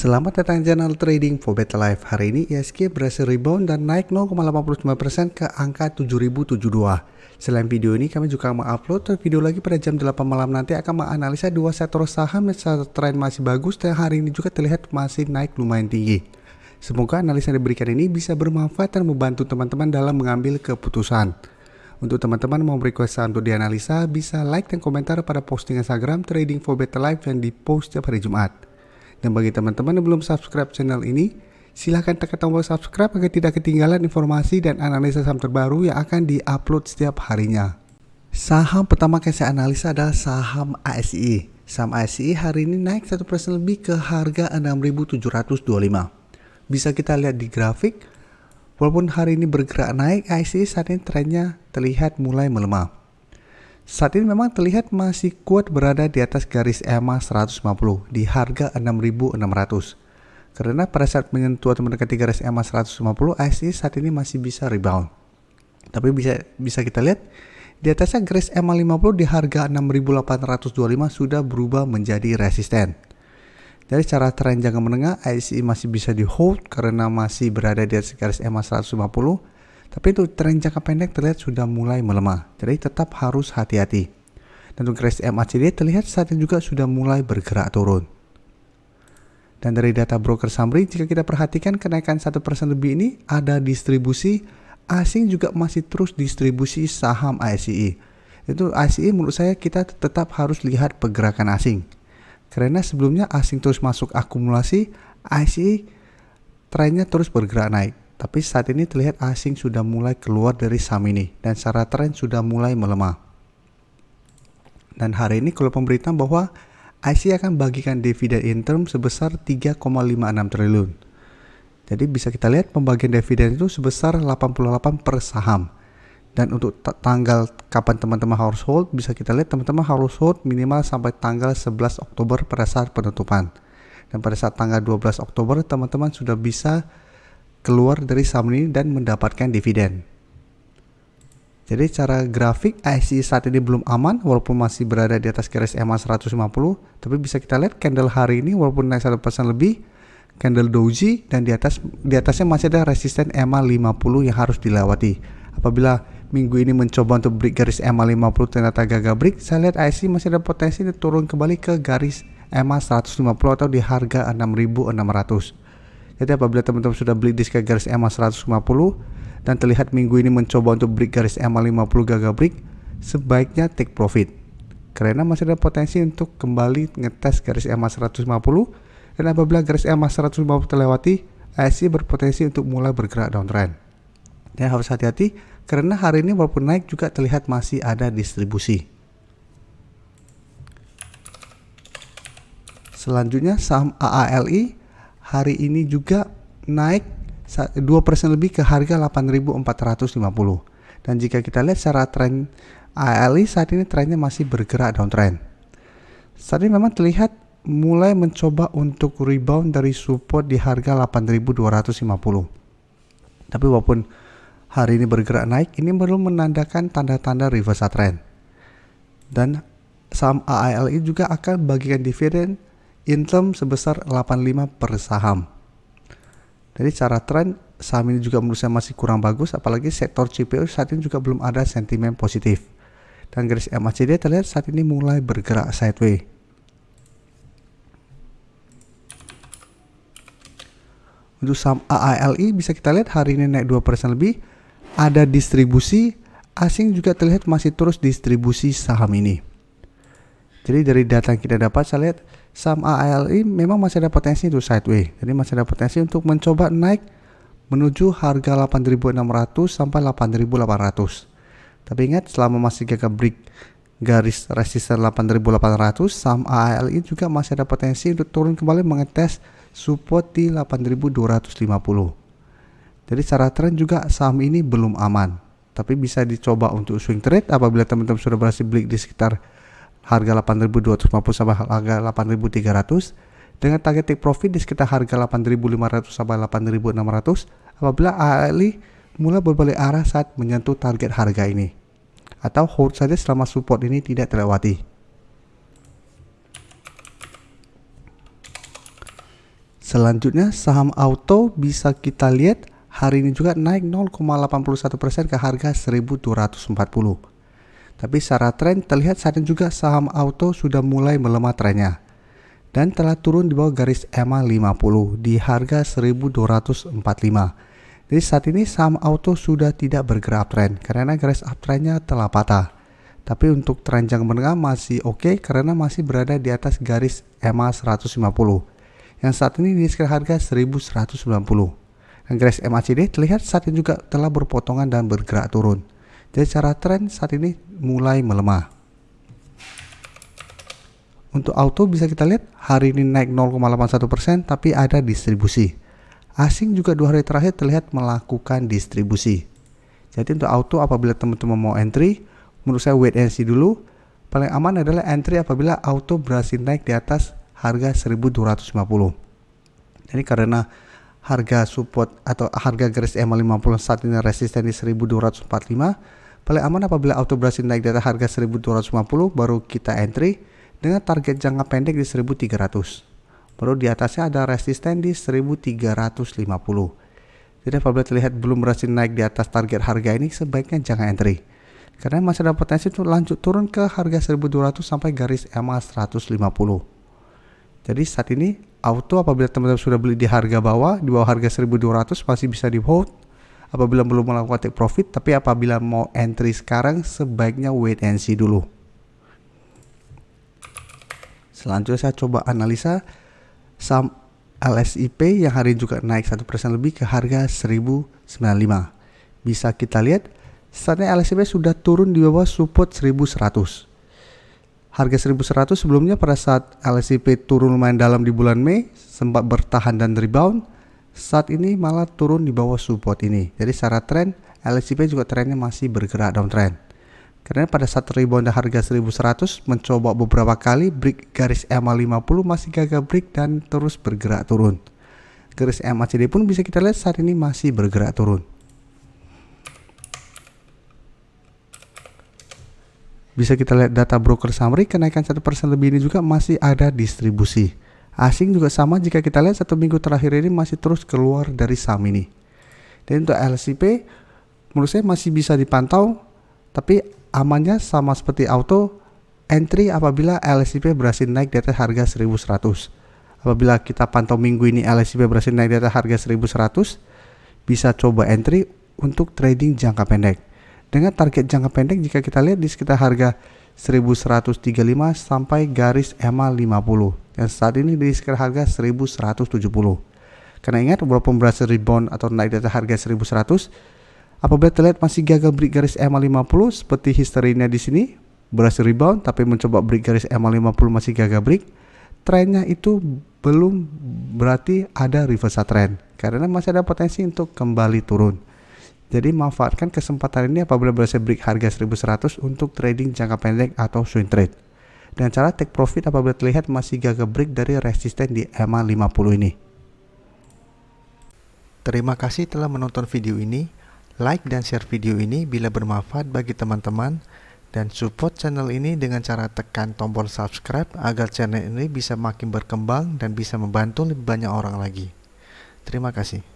Selamat datang di channel Trading for Better Life. Hari ini ISG berhasil rebound dan naik 0,89% ke angka 7072. Selain video ini, kami juga mengupload video lagi pada jam 8 malam nanti akan menganalisa dua sektor saham yang secara tren masih bagus dan hari ini juga terlihat masih naik lumayan tinggi. Semoga analisa yang diberikan ini bisa bermanfaat dan membantu teman-teman dalam mengambil keputusan. Untuk teman-teman mau request saham untuk dianalisa, bisa like dan komentar pada posting Instagram Trading for Better Life yang dipost setiap hari Jumat. Dan bagi teman-teman yang belum subscribe channel ini, silahkan tekan tombol subscribe agar tidak ketinggalan informasi dan analisa saham terbaru yang akan diupload setiap harinya. Saham pertama yang saya analisa adalah saham ASI. Saham ASI hari ini naik 1% lebih ke harga 6.725. Bisa kita lihat di grafik, walaupun hari ini bergerak naik, ASI saat ini trennya terlihat mulai melemah. Saat ini memang terlihat masih kuat berada di atas garis EMA 150 di harga 6.600. Karena pada saat menyentuh atau mendekati garis EMA 150, ASI saat ini masih bisa rebound. Tapi bisa kita lihat di atasnya garis EMA 50 di harga 6.825 sudah berubah menjadi resisten. Dari secara tren jangka menengah, ASI masih bisa di hold karena masih berada di atas garis EMA 150. Tapi untuk tren jangka pendek terlihat sudah mulai melemah, jadi tetap harus hati-hati. Dan untuk garis MACD terlihat saat ini juga sudah mulai bergerak turun. Dan dari data broker summary, jika kita perhatikan kenaikan 1% lebih ini ada distribusi asing juga masih terus distribusi saham ASI. Itu ASI menurut saya kita tetap harus lihat pergerakan asing. Karena sebelumnya asing terus masuk akumulasi, ASI trennya terus bergerak naik. Tapi saat ini terlihat asing sudah mulai keluar dari saham ini dan secara tren sudah mulai melemah. Dan hari ini kalau pemberitaan bahwa IC akan bagikan dividen interim sebesar 3,56 triliun. Jadi bisa kita lihat pembagian dividen itu sebesar 88 per saham. Dan untuk tanggal kapan teman-teman harus hold, bisa kita lihat teman-teman harus hold minimal sampai tanggal 11 Oktober pada saat penutupan. Dan pada saat tanggal 12 Oktober teman-teman sudah bisa keluar dari saham ini dan mendapatkan dividen. Jadi secara grafik IC saat ini belum aman walaupun masih berada di atas garis EMA 150, tapi bisa kita lihat candle hari ini walaupun naik 1% lebih, candle doji dan di atasnya masih ada resisten EMA 50 yang harus dilewati. Apabila minggu ini mencoba untuk break garis EMA 50 ternyata gagal break, saya lihat IC masih ada potensi turun kembali ke garis EMA 150 atau di harga 6.600. Jadi apabila teman-teman sudah beli di garis EMA 150 dan terlihat minggu ini mencoba untuk break garis EMA 50 gagal break, sebaiknya take profit. Karena masih ada potensi untuk kembali ngetes garis EMA 150 dan apabila garis EMA 150 terlewati, IC berpotensi untuk mulai bergerak downtrend. Dan harus hati-hati karena hari ini walaupun naik juga terlihat masih ada distribusi. Selanjutnya saham AALI hari ini juga naik 2% lebih ke harga 8.450. Dan jika kita lihat secara tren ALI saat ini trennya masih bergerak downtrend. Saat ini memang terlihat mulai mencoba untuk rebound dari support di harga 8.250. Tapi walaupun hari ini bergerak naik, ini belum menandakan tanda-tanda reversal trend. Dan saham AALI juga akan bagikan dividen interim sebesar 85 per saham. Jadi secara tren saham ini juga menurut saya masih kurang bagus, apalagi sektor CPU saat ini juga belum ada sentimen positif. Dan garis MACD terlihat saat ini mulai bergerak sideways. Untuk saham AALI bisa kita lihat hari ini naik 2% lebih, ada distribusi asing juga terlihat masih terus distribusi saham ini. Jadi dari data yang kita dapat saya lihat saham AALI memang masih ada potensi untuk sideways. Jadi masih ada potensi untuk mencoba naik menuju harga 8.600 sampai 8.800. Tapi ingat selama masih gagal break garis resisten 8.800, saham AALI juga masih ada potensi untuk turun kembali mengetes support di 8.250. Jadi secara tren juga saham ini belum aman. Tapi bisa dicoba untuk swing trade apabila teman-teman sudah berhasil beli di sekitar harga 8.250 sampai harga 8.300 dengan target take profit di sekitar harga 8.500 sampai 8.600 apabila ALI mulai berbalik arah saat menyentuh target harga ini atau hold saja selama support ini tidak terlewati. Selanjutnya saham auto bisa kita lihat hari ini juga naik 0,81% ke harga 1240. Tapi secara tren terlihat saat ini juga saham auto sudah mulai melemah trennya dan telah turun di bawah garis EMA 50 di harga 1245. Jadi saat ini saham auto sudah tidak bergerak uptrend karena garis uptrendnya telah patah. Tapi untuk tren jangka menengah masih oke karena masih berada di atas garis EMA 150 yang saat ini di sekitar harga 1190. Dan garis MACD terlihat saat ini juga telah berpotongan dan bergerak turun. Jadi secara tren saat ini mulai melemah. Untuk auto bisa kita lihat hari ini naik 0,81% tapi ada distribusi. Asing juga 2 hari terakhir terlihat melakukan distribusi. Jadi untuk auto apabila teman-teman mau entry, menurut saya wait and see dulu. Paling aman adalah entry apabila auto berhasil naik di atas harga 1250. Jadi karena harga support atau harga garis EMA 50 saat ini resisten di 1245, paling aman apabila auto berhasil naik di atas harga 1250 baru kita entry dengan target jangka pendek di 1300. Baru di atasnya ada resisten di 1350. Jadi apabila terlihat belum berhasil naik di atas target harga ini sebaiknya jangan entry. Karena masih ada potensi untuk lanjut turun ke harga 1200 sampai garis EMA 150. Jadi saat ini auto apabila teman-teman sudah beli di harga bawah, di bawah harga 1200 masih bisa di hold apabila belum melakukan take profit, tapi apabila mau entry sekarang sebaiknya wait and see dulu. Selanjutnya saya coba analisa saham LSIP yang hari ini juga naik 1% lebih ke harga 1095. Bisa kita lihat saatnya LSIP sudah turun di bawah support 1100. Harga 1100 sebelumnya pada saat LSIP turun lumayan dalam di bulan Mei sempat bertahan dan rebound. Saat ini malah turun di bawah support ini. Jadi secara tren LSIP juga trennya masih bergerak downtrend. Karena pada saat rebound harga 1100 mencoba beberapa kali break garis EMA 50 masih gagal break dan terus bergerak turun. Garis MACD pun bisa kita lihat saat ini masih bergerak turun. Bisa kita lihat data broker summary, kenaikan 1% lebih ini juga masih ada distribusi. Asing juga sama jika kita lihat 1 minggu terakhir ini masih terus keluar dari saham ini. Dan untuk LSIP menurut saya masih bisa dipantau, tapi amannya sama seperti auto, entry apabila LSIP berhasil naik di atas harga 1100. Apabila kita pantau minggu ini LSIP berhasil naik di atas harga 1100, bisa coba entry untuk trading jangka pendek. Dengan target jangka pendek jika kita lihat di sekitar harga 1135 sampai garis EMA 50 yang saat ini di sekitar harga 1170. Karena ingat walaupun berhasil rebound atau naik di atas harga 1100, apabila terlihat masih gagal break garis EMA 50 seperti historinya di sini, berhasil rebound tapi mencoba break garis EMA 50 masih gagal break, trennya itu belum berarti ada reversal trend karena masih ada potensi untuk kembali turun. Jadi manfaatkan kesempatan ini apabila berhasil break harga 1100 untuk trading jangka pendek atau swing trade. Dengan cara take profit apabila terlihat masih gagal break dari resisten di EMA 50 ini. Terima kasih telah menonton video ini. Like dan share video ini bila bermanfaat bagi teman-teman. Dan support channel ini dengan cara tekan tombol subscribe agar channel ini bisa makin berkembang dan bisa membantu lebih banyak orang lagi. Terima kasih.